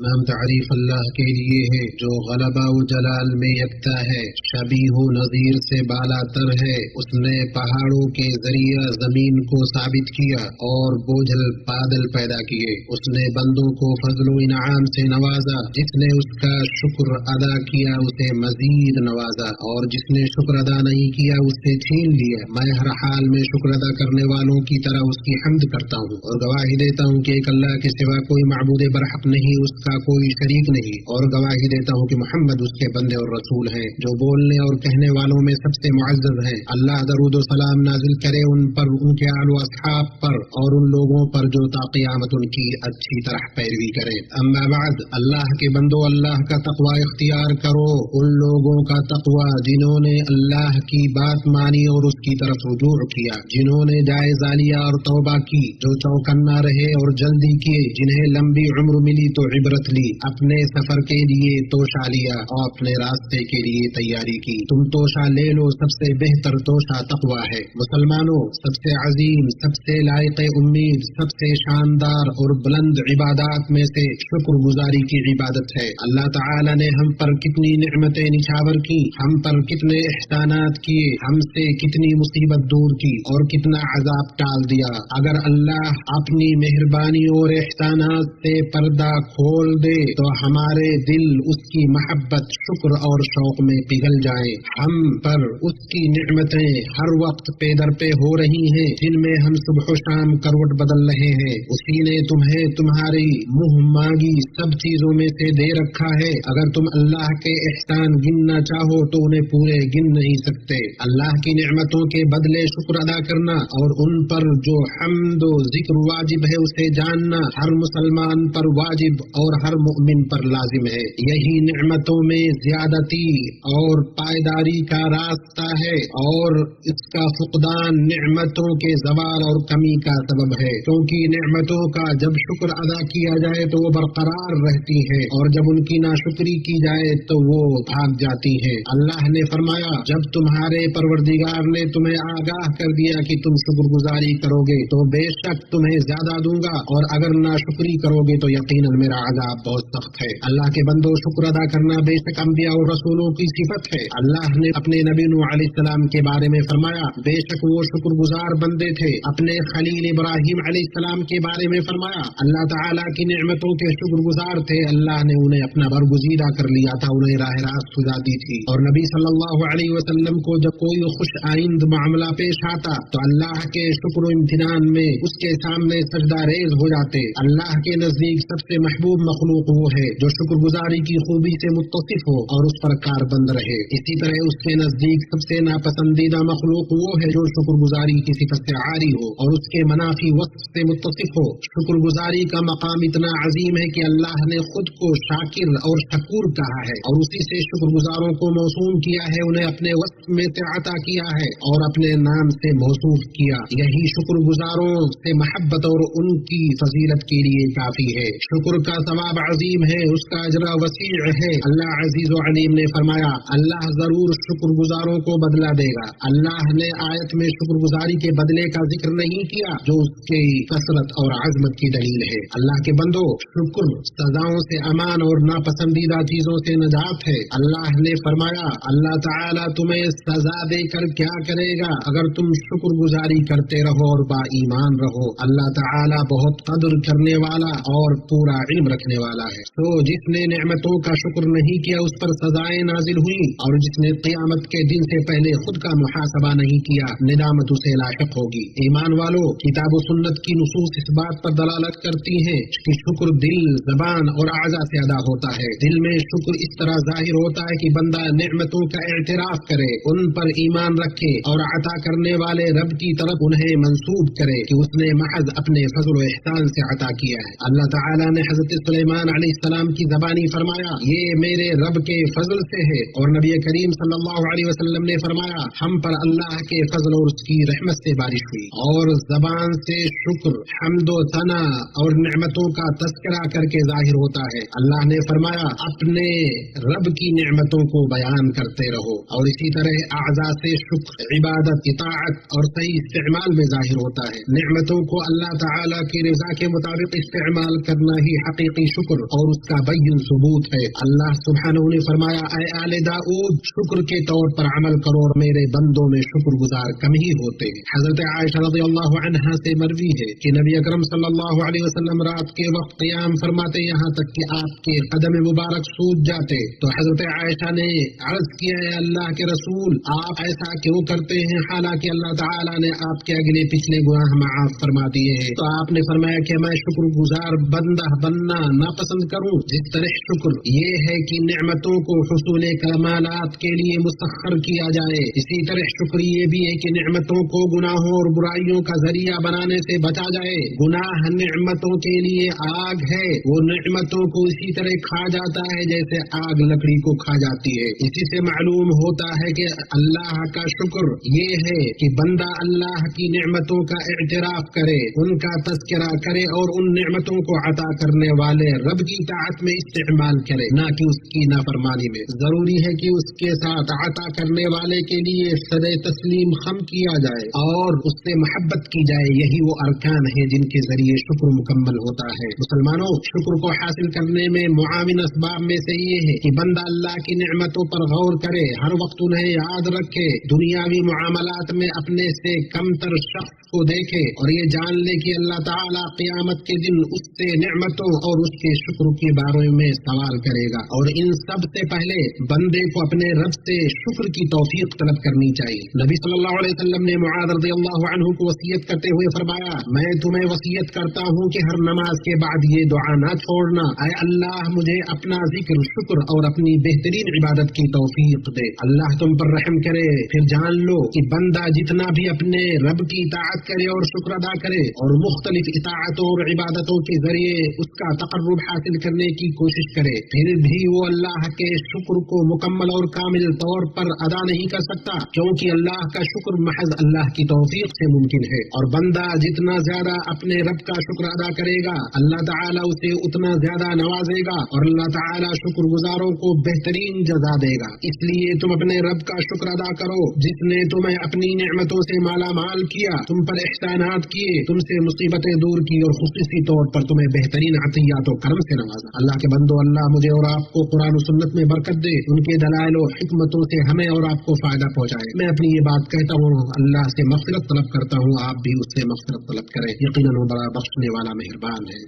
نام تعریف اللہ کے لیے ہے جو غلبہ و جلال میں یکتا ہے، شبیہ و نظیر سے بالا تر ہے۔ اس نے پہاڑوں کے ذریعہ زمین کو ثابت کیا اور بوجھل بادل پیدا کیے۔ اس نے بندوں کو فضل و انعام سے نوازا، جس نے اس کا شکر ادا کیا اسے مزید نوازا، اور جس نے شکر ادا نہیں کیا اس سے چھین لیا۔ میں ہر حال میں شکر ادا کرنے والوں کی طرح اس کی حمد کرتا ہوں، اور گواہی دیتا ہوں کہ ایک اللہ کے سوا کوئی معبود برحق نہیں، اس کا کوئی شریک نہیں، اور گواہی دیتا ہوں کہ محمد اس کے بندے اور رسول ہیں، جو بولنے اور کہنے والوں میں سب سے معزز ہیں۔ اللہ درود و سلام نازل کرے ان پر، ان کے آل و اصحاب پر، اور ان لوگوں پر جو تا قیامت ان کی اچھی طرح پیروی کریں۔ اما بعد، اللہ کے بندو، اللہ کا تقوی اختیار کرو، ان لوگوں کا تقوی جنہوں نے اللہ کی بات مانی اور اس کی طرف رجوع کیا، جنہوں نے جائزہ لیا اور توبہ کی، جو چوکنا رہے اور جلدی کیے، جنہیں لمبی عمر ملی تو عبرت لی، اپنے سفر کے لیے توشہ لیا اور اپنے راستے کے لیے تیاری کی۔ تم توشہ لے لو، سب سے بہتر توشہ تقوی ہے۔ مسلمانوں، سب سے عظیم، سب سے لائق امید، سب سے شاندار اور بلند عبادات میں سے شکر گزاری کی عبادت ہے۔ اللہ تعالی نے ہم پر کتنی نعمتیں نچھاور کی، ہم پر کتنے احسانات کیے، ہم سے کتنی مصیبت دور کی اور کتنا عذاب ٹال دیا۔ اگر اللہ اپنی مہربانی اور احسانات سے پردہ کھول دے تو ہمارے دل اس کی محبت، شکر اور شوق میں پگھل جائیں۔ ہم پر اس کی نعمتیں ہر وقت پے در پہ ہو رہی ہیں، جن میں ہم صبح و شام کروٹ بدل رہے ہیں۔ اسی نے تمہیں تمہاری منہ مانگی سب چیزوں میں سے دے رکھا ہے۔ اگر تم اللہ کے احسان گننا چاہو تو انہیں پورے گن نہیں سکتے۔ اللہ کی نعمتوں کے بدلے شکر ادا کرنا اور ان پر جو حمد و ذکر واجب ہے اسے جاننا ہر مسلمان پر واجب اور ہر مومن پر لازم ہے۔ یہی نعمتوں میں زیادتی اور پائیداری کا راستہ ہے، اور اس کا فقدان نعمتوں کے زوال اور کمی کا سبب ہے، کیونکہ نعمتوں کا جب شکر ادا کیا جائے تو وہ برقرار رہتی ہے، اور جب ان کی ناشکری کی جائے تو وہ بھاگ جاتی ہے۔ اللہ نے فرمایا، جب تمہارے پروردگار نے تمہیں آگاہ کر دیا کہ تم شکر گزاری کرو گے تو بے شک تمہیں زیادہ دوں گا، اور اگر ناشکری کرو گے تو یقیناً میرا عذاب بہت سخت ہے۔ اللہ کے بندوں، شکر ادا کرنا بے شک انبیاء اور رسولوں کی صفت ہے۔ اللہ نے اپنے نبی نوح علیہ السلام کے بارے میں فرمایا، بے شک وہ شکر گزار بندے تھے۔ اپنے خلیل ابراہیم علیہ السلام کے بارے میں فرمایا، اللہ تعالیٰ کی نعمتوں کے شکر گزار تھے، اللہ نے انہیں اپنا برگزیدہ کر لیا تھا، انہیں راہ راست سجا دی تھی۔ اور نبی صلی اللہ علیہ وسلم کو جب کوئی خوش آئند معاملہ پیش آتا تو اللہ کے شکر و امتنان میں اس کے سامنے سجدہ ریز ہو جاتے۔ اللہ کے نزدیک سب سے محبوب مخلوق وہ ہے جو شکر گزاری کی خوبی سے متصف ہو اور اس پر کار بند رہے۔ اسی طرح اس کے نزدیک سب سے ناپسندیدہ مخلوق وہ ہے جو شکر گزاری کی صفت سے عاری ہو اور اس کے منافی وصف سے متصف ہو۔ شکر گزاری کا مقام اتنا عظیم ہے کہ اللہ نے خود کو شاکر اور شکور کہا ہے، اور اسی سے شکر گزاروں کو موسوم کیا ہے، انہیں اپنے وصف میں سے عطا کیا ہے اور اپنے نام سے موصوف کیا۔ یہی شکر گزاروں سے محبت اور ان کی فضیلت کے لیے کافی ہے۔ شکر کا ثواب عظیم ہے، اس کا اجر وسیع ہے۔ اللہ عزیز و علیم نے فرمایا، اللہ ضرور شکر گزاروں کو بدلہ دے گا۔ اللہ نے آیت میں شکر گزاری کے بدلے کا ذکر نہیں کیا، جو اس کی کثرت اور عظمت کی دلیل ہے۔ اللہ کے بندو، شکر سزاؤں سے امان اور ناپسندیدہ چیزوں سے نجات ہے۔ اللہ نے فرمایا، اللہ تعالیٰ تمہیں سزا دے کر کیا کرے گا اگر تم شکر گزاری کرتے رہو اور با ایمان رہو۔ اللہ تعالیٰ بہت قدر کرنے والا اور پورا علم رکھنے والا ہے۔ تو جس نے نعمتوں کا شکر نہیں کیا اس پر سزائیں نازل ہوئی، اور جس نے قیامت کے دن سے پہلے خود کا محاسبہ نہیں کیا ندامت اسے لاحق ہوگی۔ ایمان والو، کتاب و سنت کی نصوص اس بات پر دلالت کرتی ہیں کہ شکر دل، زبان اور اعضاء سے ادا ہوتا ہے۔ دل میں شکر اس طرح ظاہر ہوتا ہے کہ بندہ نعمتوں کا اعتراف کرے، ان پر ایمان رکھے اور عطا کرنے والے رب کی طرف انہیں منسوب کرے کہ اس نے محض اپنے فضل و احسان سے عطا کیا ہے۔ اللہ تعالیٰ نے حضرت سلیمان علیہ السلام کی زبانی فرمایا، یہ میرے رب کے فضل سے ہے، اور نبی کریم صلی اللہ علیہ وسلم نے فرمایا، ہم پر اللہ کے فضل اور اس کی رحمت سے بارش ہوئی۔ اور زبان سے شکر، حمد و ثنا اور نعمتوں کا تذکرہ کر کے ظاہر ہوتا ہے۔ اللہ نے فرمایا، اپنے رب کی نعمتوں کو بیان کرتے رہو، اور اسی طرح اعضاء سے شکر، عبادت، اطاعت اور صحیح استعمال میں ظاہر ہوتا ہے۔ نعمتوں کو اللہ تعالیٰ کی رضا کے مطابق استعمال کرنا ہی حقیقی शुक्र और उसका बैन सबूत है। अल्लाह सुब्हानहू ने फरमाया, ऐ आले दाऊद, शुक्र के तौर पर अमल करो और मेरे बंदों में शुक्रगुजार कम ही होते हैं। हजरत आयशा रज़ियल्लाहु अन्हा से मरवी है कि नबी अकरम सल्लल्लाहु अलैहि वसल्लम रात के वक्त क़याम फरमाते यहाँ तक कि आपके कदम मुबारक सूज जाते। तो हजरत आयशा ने अर्ज किया, है अल्लाह के रसूल, आप ऐसा क्यों करते हैं हालांकि अल्लाह ताला ने आपके अगले पिछले गुनाह माफ फरमा दिए हैं। तो आपने फरमाया कि मैं शुक्रगुजार बंदा बनना नापसंद करूं। जिस तरह शुक्र ये है कि नेमतों को हुसूल कमालात के लिए मुसख्खर किया जाए, इसी तरह शुक्र ये भी है कि नेमतों को गुनाहों और बुराइयों का जरिया बनाने से बचा जाए। गुनाह नेमतों के लिए आग है, वो नेमतों को इसी तरह खा जाता है जैसे आग लकड़ी को खा जाती है। इसी से मालूम होता है कि अल्लाह का शुक्र ये है कि बंदा अल्लाह की नेमतों का इत्राफ करे, उनका तज़किरा करे और उन नेमतों को अता करने वाले रब की ताअत में इस्तेमाल करे, ना कि उसकी नाफरमानी में। जरूरी है कि उसके साथ अता करने वाले के लिए सदे तस्लीम खम किया जाए और उससे मोहब्बत की जाए। यही वो अरकान है जिनके जरिए शुक्र मुकम्मल होता है। मुसलमानों, शुक्र को हासिल करने में मुआविन असबाब में से ये है कि बंदा अल्लाह की नेमतों पर गौर करे, हर वक्त उन्हें याद रखे, दुनियावी मुआमलात में अपने से कमतर शख्स को देखे और ये जान ले कि अल्लाह ताला क़यामत के दिन उससे नेमतों और उसके शुक्र के बारे में सवाल करेगा। और इन सब से पहले बंदे को अपने रब से शुक्र की तौफीक तलब करनी चाहिए। नबी सल्लल्लाहु अलैहि वसल्लम ने मुआज़ रज़ियल्लाहु अन्हु को वसीयत करते हुए फरमाया, मैं तुम्हें वसीयत करता हूँ कि हर नमाज के बाद ये दुआ ना छोड़ना, ऐ अल्लाह मुझे अपना जिक्र, शुक्र और अपनी बेहतरीन इबादत की तौफीक दे। अल्लाह तुम पर रहम करे। फिर जान लो कि बंदा जितना भी अपने रब की इताअत करे और शुक्र अदा करे और मुख्तलिफ इताअतों और इबादतों के जरिए उसका तक़र्रुब हासिल करने की कोशिश करे, फिर भी वो अल्लाह के शुक्र को मुकम्मल और कामिल तौर पर अदा नहीं कर सकता, क्योंकि अल्लाह का शुक्र महज अल्लाह की तौफीक से मुमकिन है। और बंदा जितना ज्यादा अपने रब का शुक्र अदा करेगा, अल्लाह ताला उसे उतना ज्यादा नवाजेगा और अल्लाह ताला शुक्रगुजारों को बेहतरीन जज़ा देगा। इसलिए तुम अपने रब का शुक्र अदा करो जिसने तुम्हें अपनी नेमतों से माला माल किया, तुम पर एहसानात किए, तुमसे मुसीबतें दूर की और खुसूसी तौर पर तुम्हें बेहतरीन अतियात और करम से नवाजा। अल्लाह के बंदो, अल्लाह मुझे और आपको कुरान और सुन्नत में बरकत दे, उनके दलाइल और हिकमतों से हमें और आपको फायदा पहुँचाए। मैं अपनी ये बात कहता हूँ, अल्लाह से मग़फ़िरत तलब करता हूँ, आप भी उससे मग़फ़िरत तलब करें। यकीनन वो बड़ा बख्शने वाला मेहरबान है।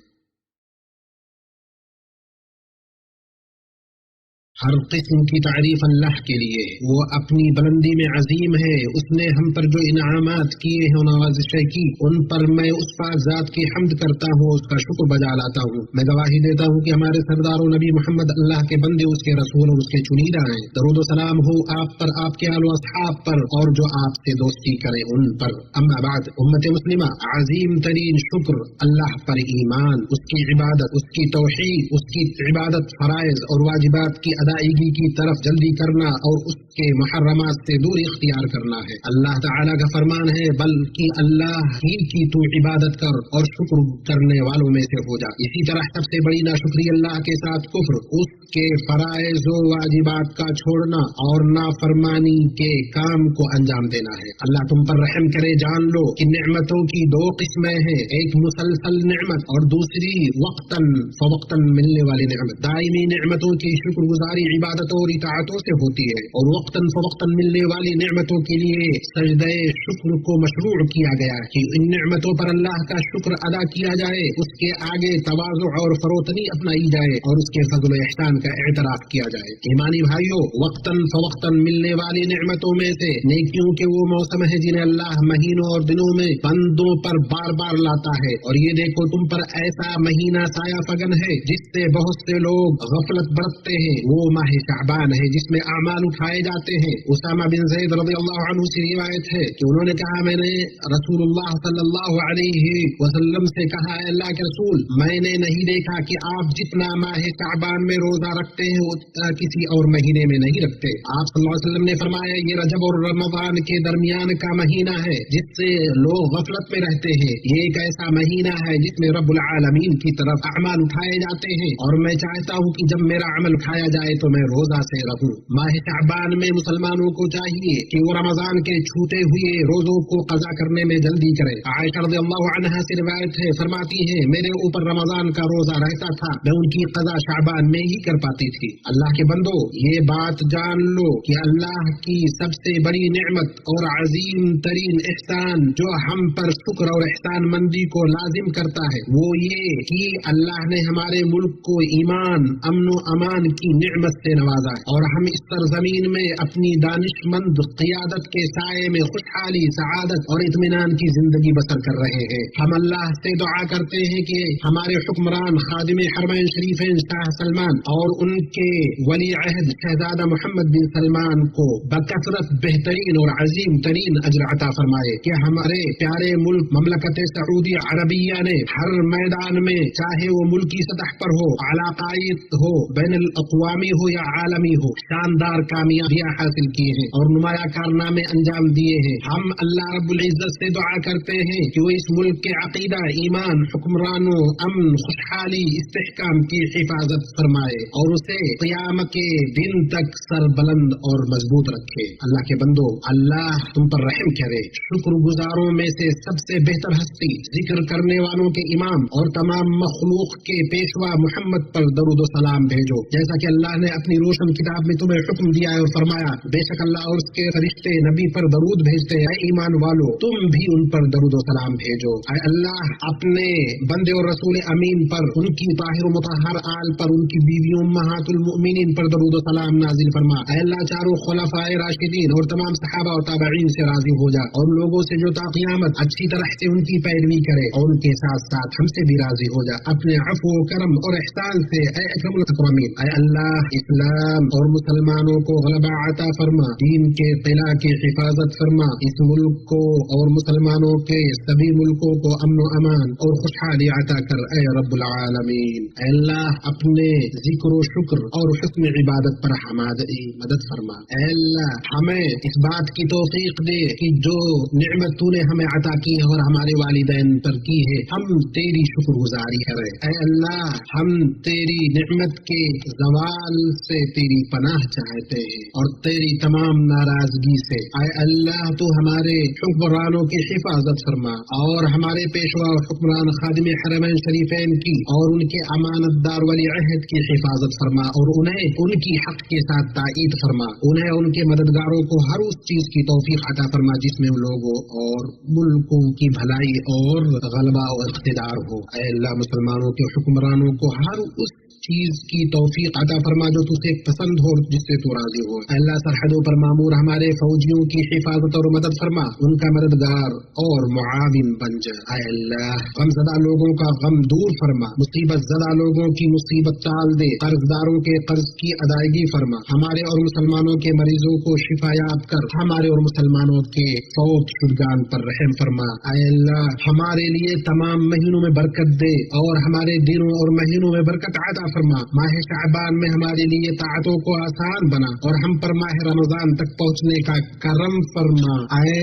हर किस्म की तारीफ अल्लाह के लिए, वो अपनी बुलंदी में अजीम है। उसने हम पर जो इनामात किए हैं, नवाज़िशें की, उन पर मैं उस पाक ज़ात की हम्द करता हूँ, उसका शुक्र बजा लाता हूँ। मैं गवाही देता हूँ कि हमारे सरदार नबी मोहम्मद अल्लाह के बंदे, उसके रसूल और उसके चुनीदा हैं। दरूद व सलाम हो आप पर, आपके आल व अस्हाब पर और जो आपसे दोस्ती करें उन पर। अम्मा बाद, उम्मत मुस्लिमा, अजीम तरीन शुक्र अल्लाह पर ईमान, उसकी इबादत, उसकी तौहीद, उसकी इबादत फराइज और वाजिबात की अदायगी की तरफ जल्दी करना और उसके मुहर्रमात से दूरी इख्तियार करना है। अल्लाह ताला का फरमान है, बल्कि अल्लाह ही की तू इबादत कर और शुक्र करने वालों में से हो जा। इसी तरह सबसे बड़ी नाशुक्री अल्लाह के साथ कुफ्र, उसके फराइज व वाजिबात का छोड़ना और नाफरमानी के काम को अंजाम देना है। अल्लाह तुम पर रहम करे। जान लो कि नेमतों की दो किस्में हैं, एक मुसलसल नेमत और दूसरी वक्तन फवक्तन मिलने वाली नेमत। दायमी नेमतों की शुक्रगुजारी इबादतों और इताअतों से होती है और वक्तन फवक्तन मिलने वाली नेमतों के लिए सजदे शुक्र को मशरूअ किया गया है कि इन नेमतों पर अल्लाह का शुक्र अदा किया जाए, उसके आगे तवाज़ु और फरोतनी अपनाई जाए और उसके फज़ल व एहसान का एतराफ किया जाए। ईमानी भाइयों, वक्तन फवक्तन मिलने वाली नेमतों में से नेकियों के वो मौसम है जिन्हें अल्लाह महीनों और दिनों में बंदों पर बार बार लाता है। और ये देखो, तुम पर ऐसा महीना साया फगन है जिससे बहुत से लोग गफलत बरतते हैं। वो माह शाबान है जिसमें आमाल उठाए जाते हैं। उसामा बिन ज़ैद रज़ियल्लाहु अन्हु से रिवायत है कि उन्होंने कहा, मैंने रसूलुल्लाह सल्लल्लाहु अलैहि वसल्लम से कहा, अल्लाह के रसूल, मैंने नहीं देखा कि आप जितना माह शाबान में रोजा रखते हैं उतना किसी और महीने में नहीं रखते। आप सल्लल्लाहु अलैहि वसल्लम ने फरमाया, ये रजब और रमजान के दरमियान का महीना है जिससे लोग गफलत में रहते हैं। ये एक ऐसा महीना है जिसमें रब्बुल आलमीन की तरफ अमाल उठाए जाते हैं और मैं चाहता हूँ कि जब मेरा अमल उठाया जाए जाए तो मैं रोजा से रहूं। माह शाबान में मुसलमानों को चाहिए कि वो रमजान के छूटे हुए रोजों को कज़ा करने में जल्दी करें। आयशा रज़ियल्लाहु अन्हा से रिवायत है, फरमाती है मेरे ऊपर रमजान का रोजा रहता था, मैं उनकी कज़ा शाबान में ही कर पाती थी। अल्लाह के बंदो, ये बात जान लो कि अल्लाह की सबसे बड़ी नेमत और अजीम तरीन एहसान जो हम पर शुक्र और एहसान मंदी को लाजिम करता है वो ये कि अल्लाह ने हमारे मुल्क को ईमान, अमन व अमान की नेमत से नवाजा है और हम इस सरजमीन में अपनी दानिशमंद क़ियादत के साये में खुशहाली, सआदत और इत्मीनान की जिंदगी बसर कर रहे हैं। हम अल्लाह से दुआ करते हैं कि हमारे हुक्मरान खादिम हरमैन शरीफैन शाह सलमान और उनके वली अहद शहजादा मोहम्मद बिन सलमान को बकसरत बेहतरीन और अजीम तरीन अजर अता फरमाए कि हमारे प्यारे मुल्क ममलकत सऊदी अरबिया ने हर मैदान में, चाहे वो मुल्की सतह पर हो, अलाकाई हो, बैनुल अक़वामी हो या आलमी हो, शानदार कामयाबियां हासिल की हैं और नुमाया कारनामे अंजाम दिए हैं। हम अल्लाह रब्बुल इज्जत से दुआ करते हैं कि वो इस मुल्क के अकीदा, ईमान, हुक्मरानों, अमन, खुशहाली, इस्तेहकाम की हिफाजत फरमाए और उसे क़यामत के दिन तक सरबलंद और मजबूत रखे। अल्लाह के बंदो, अल्लाह तुम पर रहम करे। शुक्रगुजारों में से सबसे बेहतर हस्ती, जिक्र करने वालों के इमाम और तमाम मखलूक के पेशवा मोहम्मद पर दरूद व सलाम भेजो, जैसा कि अल्लाह ने अपनी रोशन किताब में तुम्हें हुक्म दिया है और फरमाया बेशक अल्लाह और उसके फरिश्ते नबी पर दरूद भेजते हैं। ईमान वालों, तुम भी उन पर दरूद व सलाम भेजो। अल्लाह अपने बंदे और रसूल अमीन पर, उनकी ताहिर व मुतहहर आल पर, उनकी बीवियों उम्महातुल मुमिनीन पर दरूद व सलाम नाजिल फरमा। अल्लाह चारों खुलफाए राशिदीन और तमाम सहाबा और ताबईन से राजी हो जा और लोगों से जो ता क़यामत अच्छी तरह से उनकी पैरवी करे और उनके साथ साथ हमसे भी राजी हो जा अपने अफ़्व करम और एहसान से। ऐ अकरमुल अकरमीन, ऐ अल्लाह इस्लाम और मुसलमानों को गलबा अता फरमा, दीन के क़िला की हिफाजत फरमा, इस मुल्क को और मुसलमानों के सभी मुल्कों को अमन व अमान और खुशहाली अता कर। ऐ रब्बुल आलमीन, ऐ अल्लाह अपने जिक्र व शुक्र और हुस्न इबादत पर हमारी मदद फरमा। ऐ अल्लाह हमें इस बात की तौफीक दे कि जो निअमत तूने हमें अता की है और हमारे वालिदैन पर की है, हम तेरी शुक्रगुजारी करें। ऐ अल्लाह, हम तेरी निअमत के ज़वाल से तेरी पनाह चाहते हैं और तेरी तमाम नाराजगी से। ऐ अल्लाह, तू हमारे हुक्मरानों की हिफाजत फरमा और हमारे पेशवा और हुक्मरान खादिम हरमैन शरीफैन की और उनके अमानतदार वली अहद की हिफाजत फरमा और उन्हें उनकी हक के साथ ताईद फरमा। उन्हें उनके मददगारों को हर उस चीज की तौफीक अता फरमा जिसमें उन लोगों और मुल्कों की भलाई और गलबा और इख्तिदार हो। ऐ अल्लाह, मुसलमानों के हुक्मरानों को हर उस चीज की तौफीक अता फरमा जो तुझे पसंद हो, जिससे तू राजी हो। अल्लाह, सरहदों पर मामूर हमारे फौजियों की हिफाजत और मदद फरमा, उनका मददगार और मुआविन बन जा। ऐ अल्लाह, गमज़दा लोगों का गम दूर फरमा, मुसीबत ज़दा लोगों की मुसीबत टाल दे, कर्जदारों के कर्ज की अदायगी फरमा, हमारे और मुसलमानों के मरीजों को शिफायाब कर, हमारे और मुसलमानों के फौत शुदगान पर रहम फरमा। ऐ अल्लाह, हमारे लिए तमाम महीनों में बरकत दे और हमारे दिनों और महीनों में बरकत अता फरमा। माह शाबान में हमारे लिए ताअतों को आसान बना और हम पर माह रमजान तक पहुँचने का करम फरमा। ऐ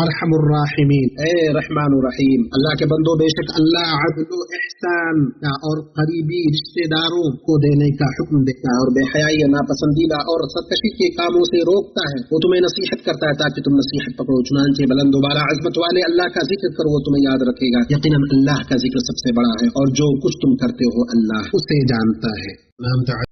अरहमुर राहिमीन, ऐ रहमानुर रहीम। अल्लाह के बंदो, बेशक अल्लाह अदल व ihsan और करीबी रिश्तेदारों को देने का हुक्म देता है और बेहयाई या नापसंदीदा और सरकशी के कामों से रोकता है। वो तुम्हें नसीहत करता है ताकि तुम नसीहत पकड़ो। चुनांचे बुलंद दोबारा अज़मत वाले अल्लाह का जिक्र करो, वो तुम्हें याद रखेगा। यकीनन अल्लाह का जिक्र सबसे बड़ा है और जो कुछ तुम करते हो अल्लाह उसे जानता है।